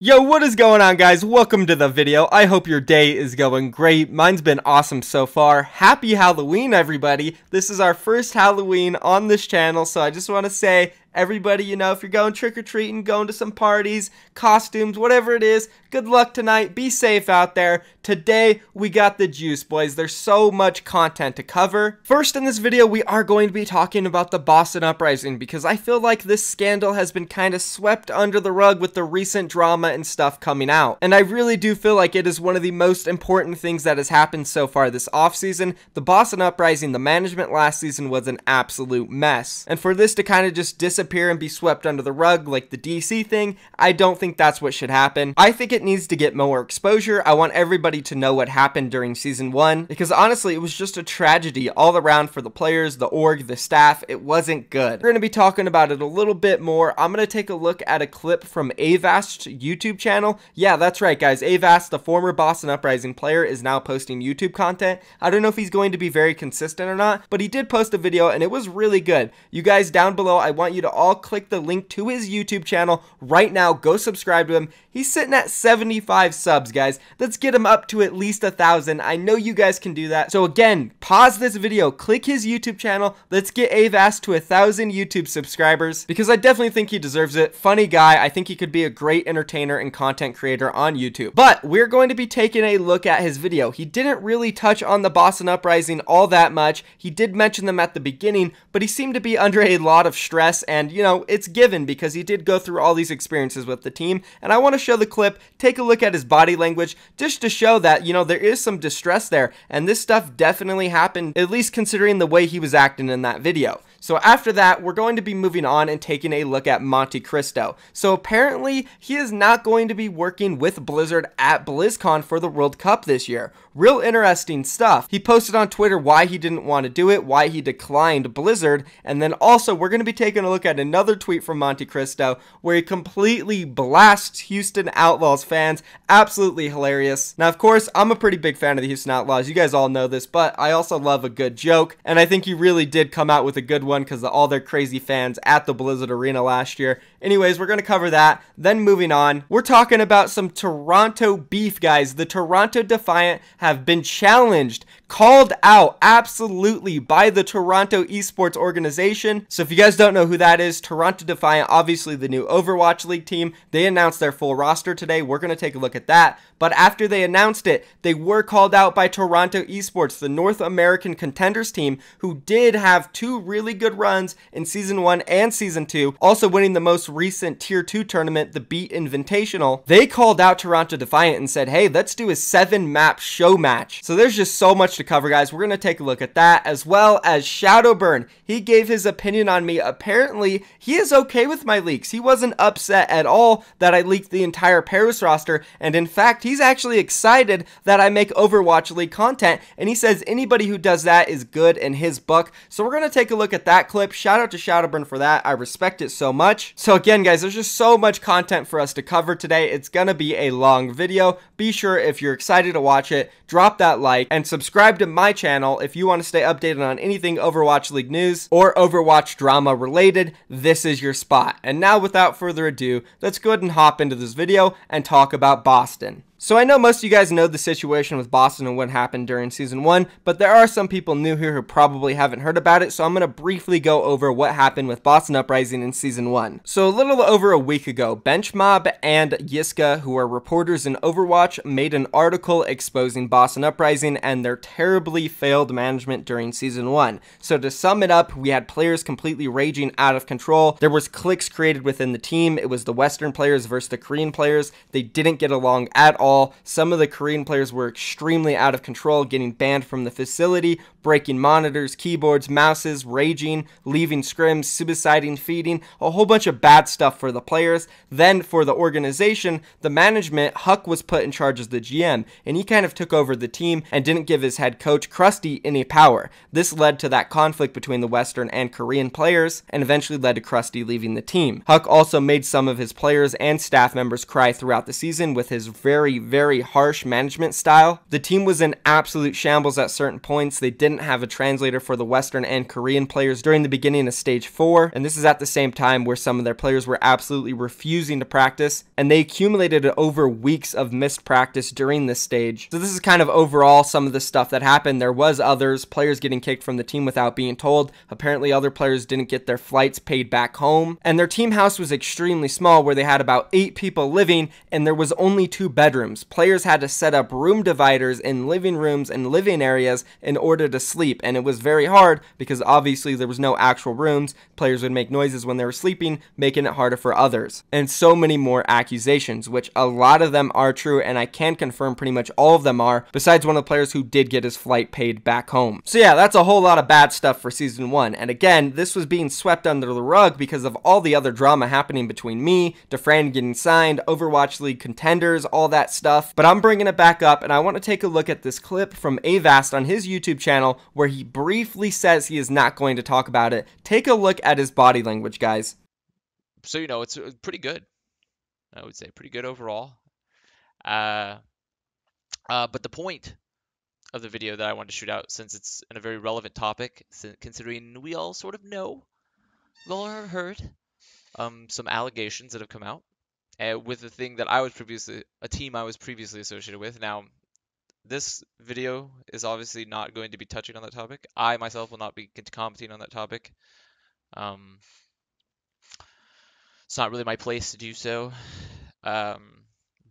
Yo, what is going on, guys? Welcome to the video. I hope your day is going great. Mine's been awesome so far. Happy Halloween, everybody. This is our first Halloween on this channel, so I just want to say, everybody, you know, if you're going trick-or-treating, going to some parties, costumes, whatever it is, good luck tonight. Be safe out there. Today, we got the juice, boys. There's so much content to cover. First, in this video, we are going to be talking about the Boston Uprising, because I feel like this scandal has been kind of swept under the rug with the recent drama and stuff coming out. And I really do feel like it is one of the most important things that has happened so far this offseason. The Boston Uprising, the management last season was an absolute mess. And for this to kind of just disappear and be swept under the rug like the DC thing, I don't think that's what should happen. I think it needs to get more exposure. I want everybody to know what happened during season 1, because honestly, it was just a tragedy all around for the players, the org, the staff. It wasn't good. We're going to be talking about it a little bit more. I'm going to take a look at a clip from Avas' YouTube channel. Yeah, that's right, guys. Avas, the former Boston Uprising player, is now posting YouTube content. I don't know if he's going to be very consistent or not, but he did post a video and it was really good. You guys down below, I want you to all click the link to his YouTube channel right now. Go subscribe to him. He's sitting at 75 subs, guys. Let's get him up to at least 1,000. I know you guys can do that. So again, pause this video, click his YouTube channel. Let's get Avas to 1,000 YouTube subscribers, because I definitely think he deserves it. Funny guy. I think he could be a great entertainer and content creator on YouTube. But we're going to be taking a look at his video. He didn't really touch on the Boston Uprising all that much. He did mention them at the beginning, but he seemed to be under a lot of stress, and you know, it's given because he did go through all these experiences with the team. And I want to show the clip, take a look at his body language, just to show that, you know, there is some distress there, and this stuff definitely happened, at least considering the way he was acting in that video. So after that, we're going to be moving on and taking a look at MonteCristo. So apparently, he is not going to be working with Blizzard at BlizzCon for the World Cup this year. Real interesting stuff. He posted on Twitter why he didn't want to do it, why he declined Blizzard, and then also we're going to be taking a look at another tweet from MonteCristo where he completely blasts Houston Outlaws fans. Absolutely hilarious. Now, of course, I'm a pretty big fan of the Houston Outlaws. You guys all know this, but I also love a good joke, and I think he really did come out with a good one because of all their crazy fans at the Blizzard Arena last year. Anyways, we're going to cover that. Then moving on, we're talking about some Toronto beef, guys. The Toronto Defiant have been challenged, called out absolutely by the Toronto Esports organization. So if you guys don't know who that is, Toronto Defiant, obviously the new Overwatch League team, they announced their full roster today. We're going to take a look at that. But after they announced it, they were called out by Toronto Esports, the North American Contenders team, who did have 2 really good runs in Season 1 and Season 2, also winning the most recent Tier 2 tournament, the Beat Invitational. They called out Toronto Defiant and said, hey, let's do a 7-map show match. So there's just so much to cover, guys. We're going to take a look at that, as well as Shadowburn. He gave his opinion on me. Apparently, he is okay with my leaks. He wasn't upset at all that I leaked the entire Paris roster, and in fact, he's actually excited that I make Overwatch League content, and he says anybody who does that is good in his book. So we're going to take a look at that clip. Shout out to Shadowburn for that. I respect it so much. So again, guys, there's just so much content for us to cover today. It's going to be a long video. Be sure, if you're excited to watch it, drop that like and subscribe to my channel if you want to stay updated on anything Overwatch League news or Overwatch drama related. This is your spot. And now, without further ado, let's go ahead and hop into this video and talk about Boston. So I know most of you guys know the situation with Boston and what happened during Season 1, but there are some people new here who probably haven't heard about it, so I'm going to briefly go over what happened with Boston Uprising in Season 1. So a little over a week ago, Benchmob and Yiska, who are reporters in Overwatch, made an article exposing Boston Uprising and their terribly failed management during Season 1. So to sum it up, we had players completely raging out of control. There was cliques created within the team. It was the Western players versus the Korean players. They didn't get along at all. Some of the Korean players were extremely out of control, getting banned from the facility, breaking monitors, keyboards, mouses, raging, leaving scrims, suiciding, feeding, a whole bunch of bad stuff for the players. Then for the organization, the management, Huck was put in charge as the GM, and he kind of took over the team and didn't give his head coach, Krusty, any power. This led to that conflict between the Western and Korean players, and eventually led to Krusty leaving the team. Huck also made some of his players and staff members cry throughout the season with his very harsh management style. The team was in absolute shambles at certain points. They didn't didn't have a translator for the Western and Korean players during the beginning of Stage 4, and this is at the same time where some of their players were absolutely refusing to practice, and they accumulated over weeks of missed practice during this stage. So this is kind of overall some of the stuff that happened. There was others, players getting kicked from the team without being told. Apparently other players didn't get their flights paid back home, and their team house was extremely small where they had about 8 people living and there was only 2 bedrooms. Players had to set up room dividers in living rooms and living areas in order to sleep, and it was very hard because obviously there was no actual rooms. Players would make noises when they were sleeping, making it harder for others. And so many more accusations, which a lot of them are true, and I can confirm pretty much all of them are, besides one of the players who did get his flight paid back home. So yeah, that's a whole lot of bad stuff for Season 1, and again, this was being swept under the rug because of all the other drama happening between me, Defiant getting signed, Overwatch League contenders, all that stuff. But I'm bringing it back up, and I want to take a look at this clip from Avas on his YouTube channel where he briefly says he is not going to talk about it. Take a look at his body language, guys. So, you know, it's pretty good. I would say pretty good overall. But the point of the video that I wanted to shoot out, since it's in a very relevant topic, considering we all sort of know, we've all heard some allegations that have come out with the thing that a team I was previously associated with. Now, this video is obviously not going to be touching on that topic. I myself will not be commenting on that topic. It's not really my place to do so. But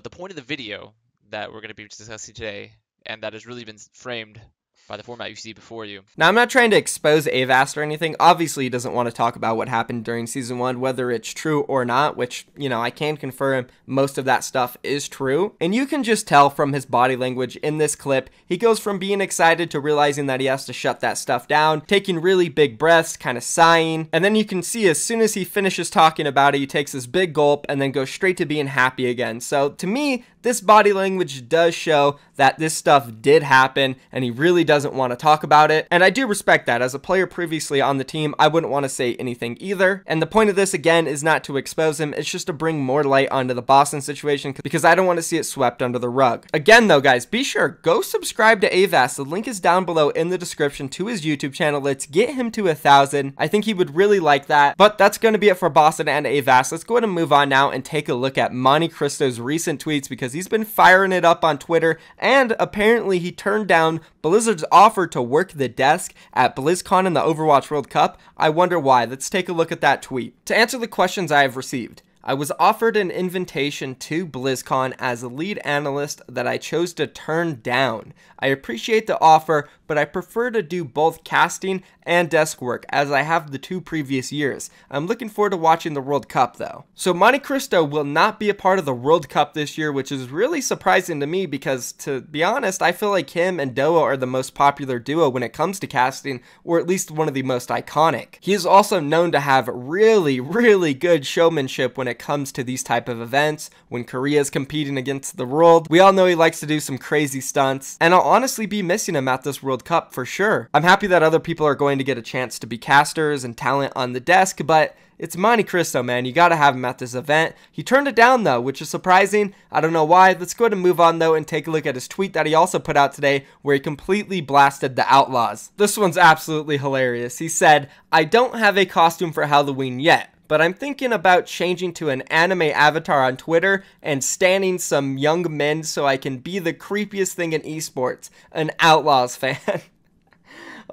the point of the video that we're going to be discussing today, and that has really been framed by the format you see before you. Now, I'm not trying to expose Avas or anything. Obviously, he doesn't want to talk about what happened during Season 1, whether it's true or not, which, you know, I can confirm most of that stuff is true. And you can just tell from his body language in this clip, he goes from being excited to realizing that he has to shut that stuff down, taking really big breaths, kind of sighing, and then you can see as soon as he finishes talking about it, he takes this big gulp and then goes straight to being happy again. So, to me, this body language does show that this stuff did happen and he really doesn't want to talk about it. And I do respect that. As a player previously on the team, I wouldn't want to say anything either. And the point of this, again, is not to expose him. It's just to bring more light onto the Boston situation because I don't want to see it swept under the rug. Again, though, guys, be sure, go subscribe to Avas. The link is down below in the description to his YouTube channel. Let's get him to 1,000. I think he would really like that. But that's going to be it for Boston and Avas. Let's go ahead and move on now and take a look at MonteCristo's recent tweets because he's been firing it up on Twitter, and apparently he turned down Blizzard's offer to work the desk at BlizzCon in the Overwatch World Cup. I wonder why. Let's take a look at that tweet. To answer the questions I have received, I was offered an invitation to BlizzCon as a lead analyst that I chose to turn down. I appreciate the offer, but I prefer to do both casting and desk work as I have the 2 previous years. I'm looking forward to watching the World Cup though. So MonteCristo will not be a part of the World Cup this year, which is really surprising to me because, to be honest, I feel like him and Doa are the most popular duo when it comes to casting, or at least one of the most iconic. He is also known to have really good showmanship when it comes to these type of events. When Korea is competing against the world, we all know he likes to do some crazy stunts, and I'll honestly be missing him at this World Cup for sure. I'm happy that other people are going to get a chance to be casters and talent on the desk, but it's MonteCristo, man. You gotta have him at this event. He turned it down though, which is surprising. I don't know why. Let's go ahead and move on though and take a look at his tweet that he also put out today where he completely blasted the Outlaws. This one's absolutely hilarious. He said, "I don't have a costume for Halloween yet, but I'm thinking about changing to an anime avatar on Twitter and standing some young men so I can be the creepiest thing in esports, an Outlaws fan."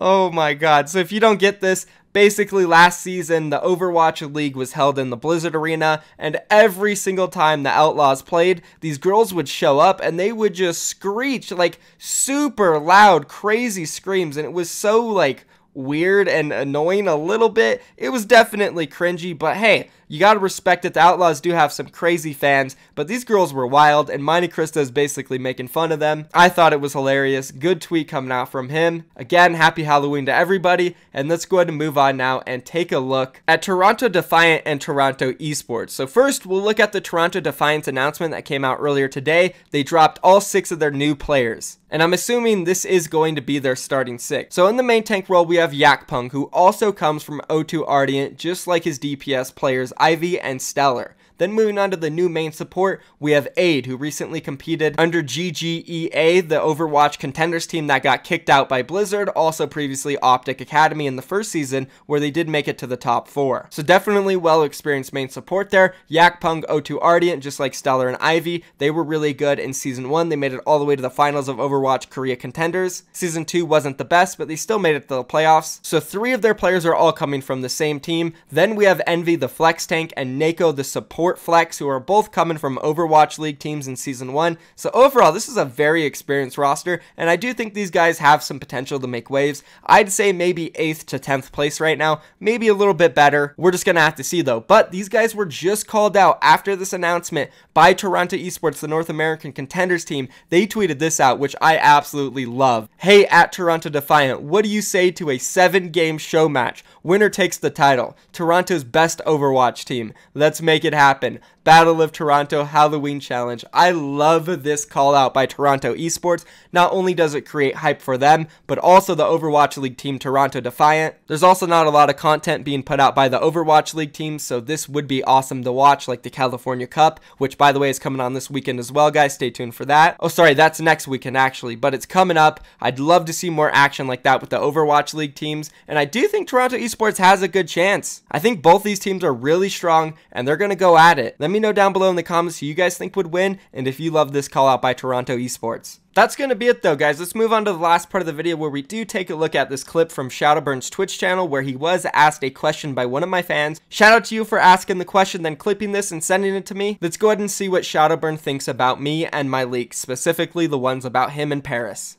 Oh my god. So if you don't get this, basically last season the Overwatch League was held in the Blizzard Arena, and every single time the Outlaws played, these girls would show up and they would just screech like super loud, crazy screams, and it was so like weird and annoying a little bit. It was definitely cringy, but hey, you gotta respect it. The Outlaws do have some crazy fans, but these girls were wild, and MonteCristo is basically making fun of them. I thought it was hilarious. Good tweet coming out from him. Again, happy Halloween to everybody, and let's go ahead and move on now and take a look at Toronto Defiant and Toronto Esports. So first, we'll look at the Toronto Defiant announcement that came out earlier today. They dropped all 6 of their new players, and I'm assuming this is going to be their starting 6. So in the main tank role, we have Yakpung, who also comes from O2 Ardent, just like his DPS players Ivy and Stellar. Then moving on to the new main support, we have Aid, who recently competed under GGEA, the Overwatch contenders team that got kicked out by Blizzard, also previously Optic Academy in the first season, where they did make it to the top 4. So definitely well-experienced main support there. Yakpung, O2 Ardiant, just like Stellar and Ivy, they were really good in Season 1. They made it all the way to the finals of Overwatch Korea Contenders. Season 2 wasn't the best, but they still made it to the playoffs. So 3 of their players are all coming from the same team. Then we have Envy, the flex tank, and Nako, the support flex, who are both coming from Overwatch League teams in Season 1. So overall, this is a very experienced roster, and I do think these guys have some potential to make waves. I'd say maybe 8th to 10th place right now, maybe a little bit better. We're just gonna have to see though. But these guys were just called out after this announcement by Toronto Esports, the North American contenders team. They tweeted this out, which I absolutely love. Hey, at Toronto Defiant, what do you say to a 7-game show match? Winner takes the title. Toronto's best Overwatch team. Let's make it happen. Battle of Toronto Halloween Challenge. I love this call out by Toronto Esports. Not only does it create hype for them, but also the Overwatch League team Toronto Defiant. There's also not a lot of content being put out by the Overwatch League team, so this would be awesome to watch, like the California Cup, which by the way is coming on this weekend as well, guys. Stay tuned for that. Oh, sorry, that's next weekend actually, but it's coming up. I'd love to see more action like that with the Overwatch League teams, and I do think Toronto Esports has a good chance. I think both these teams are really strong, and they're going to go at it. Let me know down below in the comments who you guys think would win, and if you love this call out by Toronto Esports. That's going to be it though, guys. Let's move on to the last part of the video where we do take a look at this clip from Shadowburn's Twitch channel where he was asked a question by one of my fans. Shout out to you for asking the question, then clipping this and sending it to me. Let's go ahead and see what Shadowburn thinks about me and my leaks, specifically the ones about him in Paris.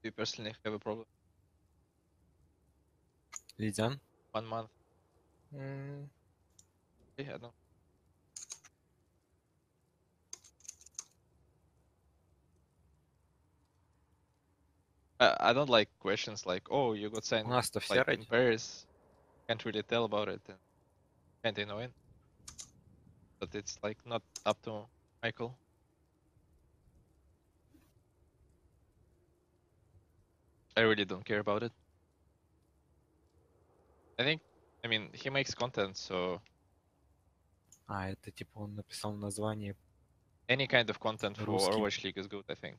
Do you personally have a problem? Лидян? 1 month. Yeah, no. I don't like questions like, oh, you got signed У нас-то все like, in ради. Paris. Can't really tell about it. And kinda annoying. But it's like not up to Michael. I really don't care about it. I mean, he makes content, so А, это типа он написал название. any kind of content for Русский. Overwatch League is good, I think.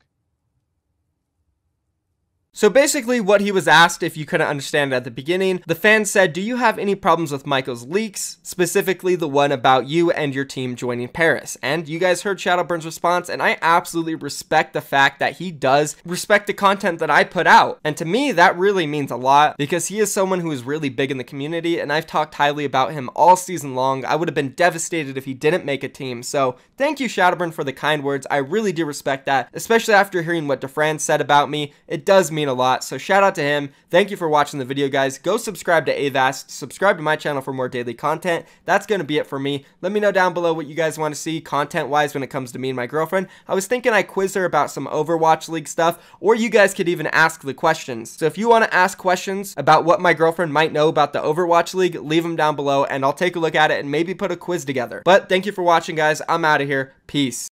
So basically what he was asked, if you couldn't understand it at the beginning, the fan said, do you have any problems with Michael's leaks, specifically the one about you and your team joining Paris? And you guys heard Shadowburn's response, and I absolutely respect the fact that he does respect the content that I put out. And to me, that really means a lot because he is someone who is really big in the community, and I've talked highly about him all season long. I would have been devastated if he didn't make a team. So thank you, Shadowburn, for the kind words. I really do respect that, especially after hearing what DeFran said about me. It does mean a lot, so shout out to him. Thank you for watching the video, guys. Go subscribe to Avas, subscribe to my channel for more daily content. That's going to be it for me. Let me know down below what you guys want to see content-wise when it comes to me and my girlfriend. I was thinking I quiz her about some Overwatch League stuff, or you guys could even ask the questions. So if you want to ask questions about what my girlfriend might know about the Overwatch League, leave them down below, and I'll take a look at it and maybe put a quiz together. But thank you for watching, guys. I'm out of here. Peace.